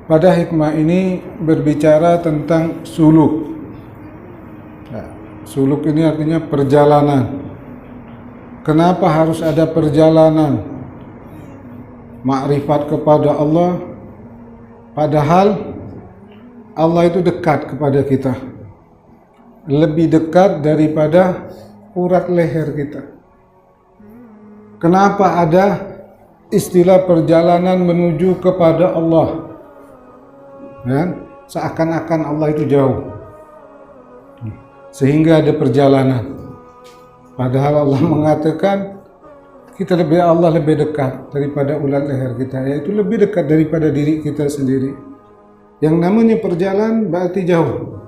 pada hikmah ini berbicara tentang suluk. Suluk ini artinya perjalanan. Kenapa harus ada perjalanan makrifat kepada Allah, padahal Allah itu dekat kepada kita, lebih dekat daripada urat leher kita. Kenapa ada istilah perjalanan menuju kepada Allah? Seakan-akan Allah itu jauh, sehingga ada perjalanan. Padahal Allah mengatakan Allah lebih dekat daripada urat leher kita, yaitu lebih dekat daripada diri kita sendiri. Yang namanya perjalanan berarti jauh.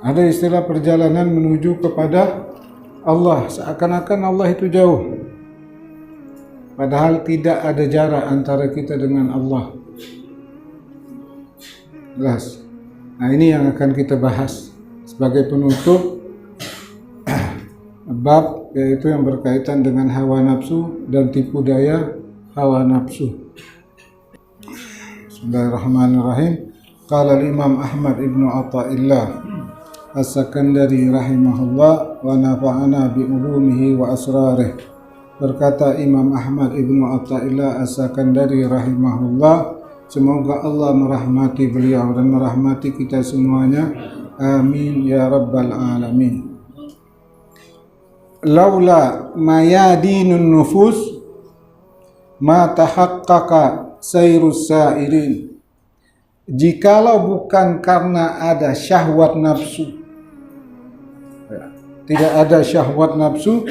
Ada istilah perjalanan menuju kepada Allah, seakan-akan Allah itu jauh, padahal tidak ada jarak antara kita dengan Allah. Jelas. Nah, ini yang akan kita bahas sebagai penutup bab, yaitu yang berkaitan dengan hawa nafsu dan tipu daya hawa nafsu. Bismillahirrahmanirrahim. Qala al-Imam Ahmad ibn Athaillah As-Sakandari rahimahullah wa nafa'ana bi ulumihi wa asrarih. Berkata Imam Ahmad ibn Athaillah As-Sakandari rahimahullah, semoga Allah merahmati beliau dan merahmati kita semuanya. Amin ya rabbal alamin. Laula mayadinun nufus ma tahaqqaqa sayrus sairin. Jikalau bukan karena ada syahwat nafsu, tidak ada syahwat nafsu,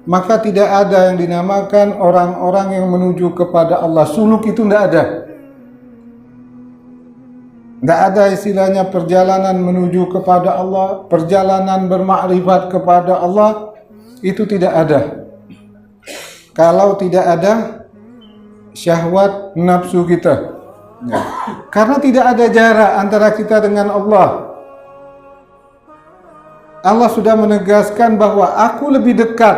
maka tidak ada yang dinamakan orang-orang yang menuju kepada Allah. Suluk itu tidak ada. Tidak ada istilahnya perjalanan menuju kepada Allah, perjalanan bermakrifat kepada Allah, itu tidak ada. Kalau tidak ada syahwat nafsu kita. Karena tidak ada jarak antara kita dengan Allah. Allah sudah menegaskan bahwa aku lebih dekat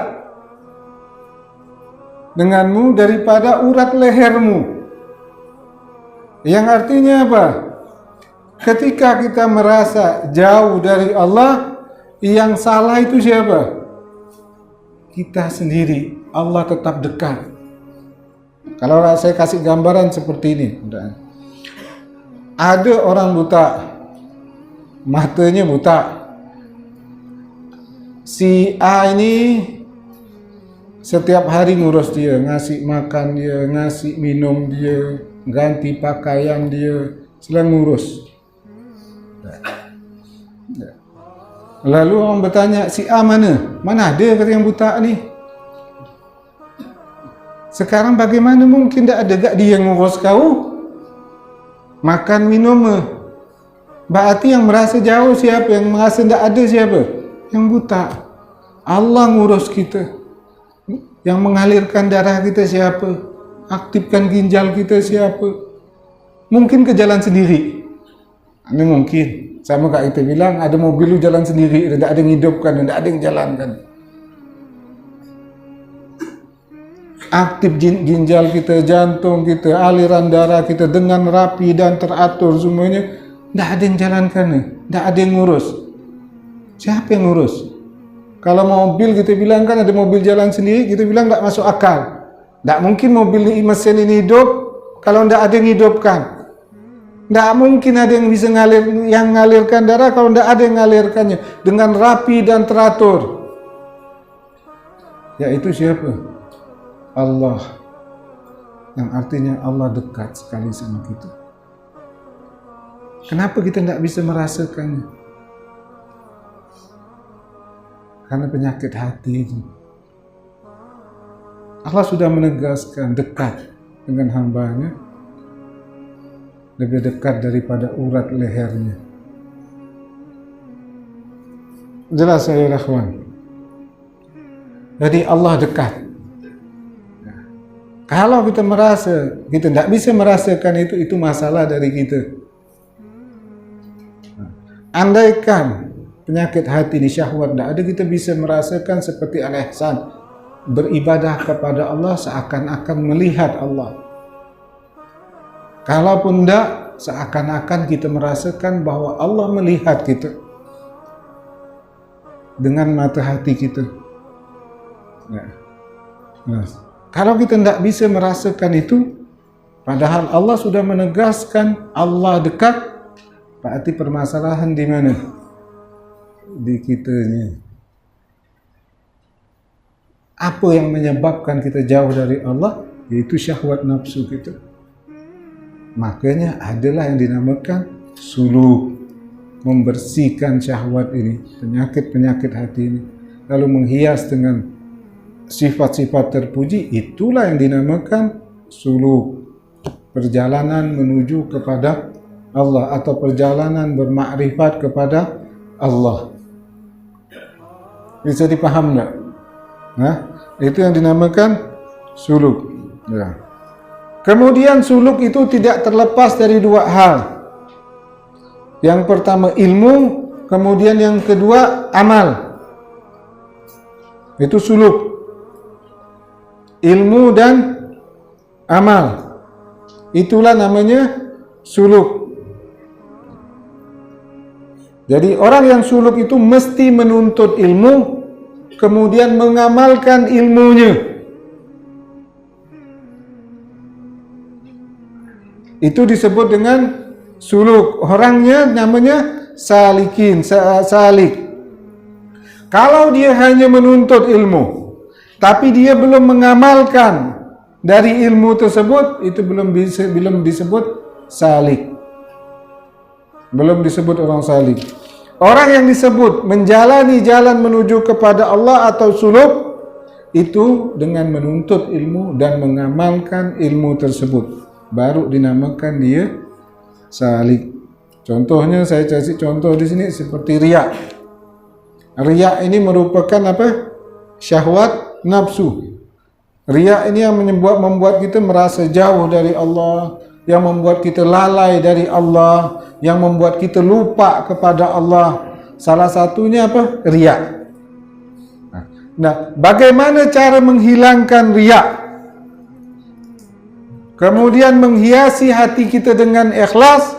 denganmu daripada urat lehermu. Yang artinya apa? Ketika kita merasa jauh dari Allah, yang salah itu siapa? Kita sendiri. Allah tetap dekat. Kalau saya kasih gambaran seperti ini, ada orang buta, matanya buta. Si A ini setiap hari ngurus dia, ngasih makan dia, ngasih minum dia, ganti pakaian dia, selalu ngurus. Lalu orang bertanya, si A mana? Mana ada kata yang buta ni? Sekarang bagaimana mungkin tak ada gak dia yang ngurus kau? Makan minum. Berarti yang merasa jauh siapa? Yang merasa tak ada siapa? Yang buta. Allah ngurus kita. Yang mengalirkan darah kita siapa? Aktifkan ginjal kita siapa? Mungkin ke jalan sendiri? Ini mungkin. Sama kak kita bilang, ada mobil lu jalan sendiri, tidak ada yang hidupkan, tidak ada yang jalankan. Aktif ginjal kita, jantung kita, aliran darah kita dengan rapi dan teratur semuanya, tidak ada yang jalankan, tidak ada yang ngurus. Siapa yang ngurus? Kalau mobil kita bilang kan ada mobil jalan sendiri, kita bilang tidak masuk akal. Tidak mungkin mobil mesin ini hidup kalau tidak ada yang hidupkan. Tidak mungkin ada yang bisa ngalirkan darah kalau tidak ada yang ngalirkannya dengan rapi dan teratur. Yaitu siapa? Allah. Yang artinya Allah dekat sekali sama kita. Kenapa kita tidak bisa merasakannya? Karena penyakit hati itu. Allah sudah menegaskan dekat dengan hambanya, lebih dekat daripada urat lehernya. Jelas ya ikhwan. Jadi Allah dekat. Kalau kita merasa kita tidak bisa merasakan itu masalah dari kita. Andaikan penyakit hati ini syahwat tidak ada, kita bisa merasakan seperti Al-Ihsan, beribadah kepada Allah seakan-akan melihat Allah. Kalaupun tidak, seakan-akan kita merasakan bahwa Allah melihat kita dengan mata hati kita. Ya. Nah, kalau kita tidak bisa merasakan itu, padahal Allah sudah menegaskan Allah dekat, berarti permasalahan di mana? Di kitanya. Apa yang menyebabkan kita jauh dari Allah? Yaitu syahwat nafsu kita. Makanya adalah yang dinamakan suluk, membersihkan syahwat ini, penyakit-penyakit hati ini, lalu menghias dengan sifat-sifat terpuji, itulah yang dinamakan suluk, perjalanan menuju kepada Allah atau perjalanan bermakrifat kepada Allah. Bisa dipaham enggak? Nah, itu yang dinamakan suluk. Ya. Kemudian suluk itu tidak terlepas dari dua hal. Yang pertama ilmu, kemudian yang kedua amal. Itu suluk. Ilmu dan amal. Itulah namanya suluk. Jadi orang yang suluk itu mesti menuntut ilmu, kemudian mengamalkan ilmunya. Itu disebut dengan suluk. Orangnya namanya salikin, salik. Kalau dia hanya menuntut ilmu, tapi dia belum mengamalkan dari ilmu tersebut, itu belum disebut salik. Belum disebut orang salik. Orang yang disebut menjalani jalan menuju kepada Allah atau suluk, itu dengan menuntut ilmu dan mengamalkan ilmu tersebut, baru dinamakan dia salik. Contohnya saya kasih contoh di sini seperti riya. Riya ini merupakan apa? Syahwat nafsu. Riya ini yang membuat kita merasa jauh dari Allah, yang membuat kita lalai dari Allah, yang membuat kita lupa kepada Allah. Salah satunya apa? Riya. Nah, bagaimana cara menghilangkan riya? Kemudian menghiasi hati kita dengan ikhlas,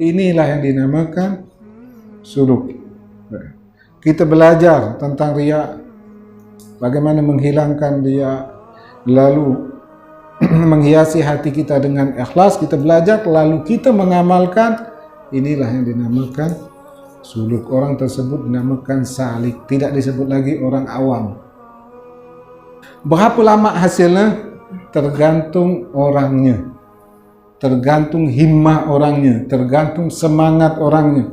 inilah yang dinamakan suluk. Kita belajar tentang riya, bagaimana menghilangkan riya, lalu menghiasi hati kita dengan ikhlas, kita belajar, lalu kita mengamalkan, inilah yang dinamakan suluk. Orang tersebut dinamakan salik, tidak disebut lagi orang awam. Berapa lama hasilnya? Tergantung orangnya, tergantung himmah orangnya, tergantung semangat orangnya.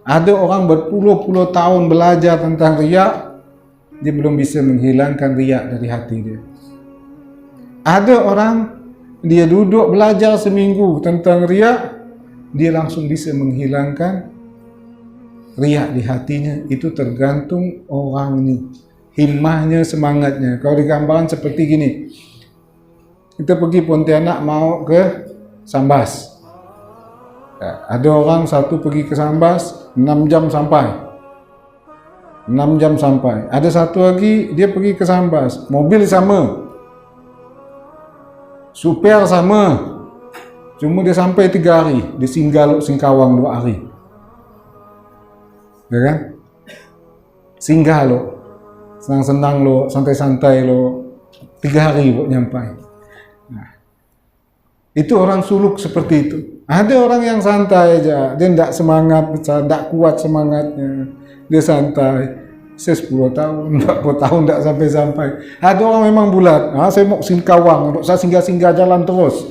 Ada orang berpuluh-puluh tahun belajar tentang riya, dia belum bisa menghilangkan riya dari hati dia. Ada orang, dia duduk belajar seminggu tentang riya, dia langsung bisa menghilangkan riya di hatinya. Itu tergantung orangnya, himmahnya, semangatnya. Kalau digambarkan seperti gini, kita pergi Pontianak mau ke Sambas. Ya, ada orang satu pergi ke Sambas 6 jam sampai. 6 jam sampai. Ada satu lagi dia pergi ke Sambas, mobil sama, supir sama, cuma dia sampai 3 hari, dia singgah Singkawang 2 hari. Ya kan? Singgah lo, senang-senang lo, santai-santai lo, 3 hari buat nyampai. Nah, itu orang suluk seperti itu. Ada orang yang santai aja, dia tidak semangat, tidak kuat semangatnya, dia santai. Saya 10 tahun, 40 tahun tidak sampai-sampai. Ada orang memang bulat, saya mau Singkawang, saya singgah-singgah jalan terus.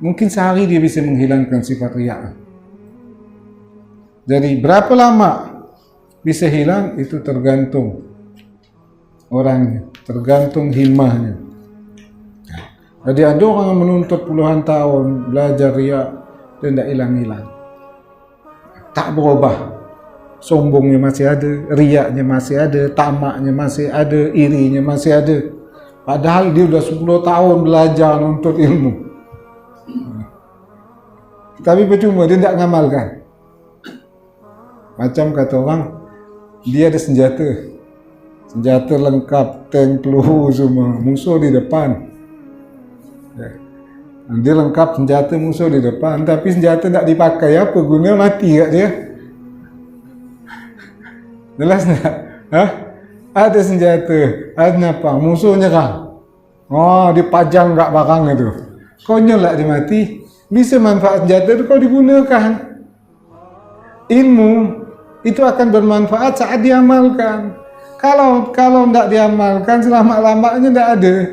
Mungkin sehari dia bisa menghilangkan sifat riya. Jadi berapa lama bisa hilang, itu tergantung orangnya, tergantung himmahnya. Jadi ada orang yang menuntut puluhan tahun belajar riya dan tidak hilang-hilang, tak berubah. Sombongnya masih ada, riyanya masih ada, tamaknya masih ada, irinya masih ada. Padahal dia sudah 10 tahun belajar menuntut ilmu, tapi percuma, dia tidak ngamalkan. Macam kata orang, dia ada senjata lengkap, tank, peluru semua, musuh di depan. Dia lengkap senjata musuh di depan, tapi senjata tak dipakai, apa guna, mati kat dia. Jelas tak? Hah? Ada senjata, ada apa? Musuh nyerang. Oh, dipajang kat barang itu. Konyol lah dia mati. Bisa manfaat senjata itu kalau digunakan. Ilmu itu akan bermanfaat saat diamalkan. Kalau tidak diamalkan, selama-lamanya tak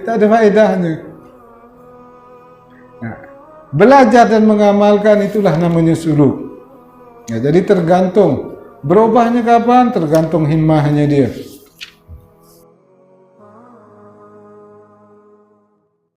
ada faedahnya. Nah, belajar dan mengamalkan itulah namanya suluk. Ya, jadi tergantung berubahnya kapan, tergantung himmahnya dia.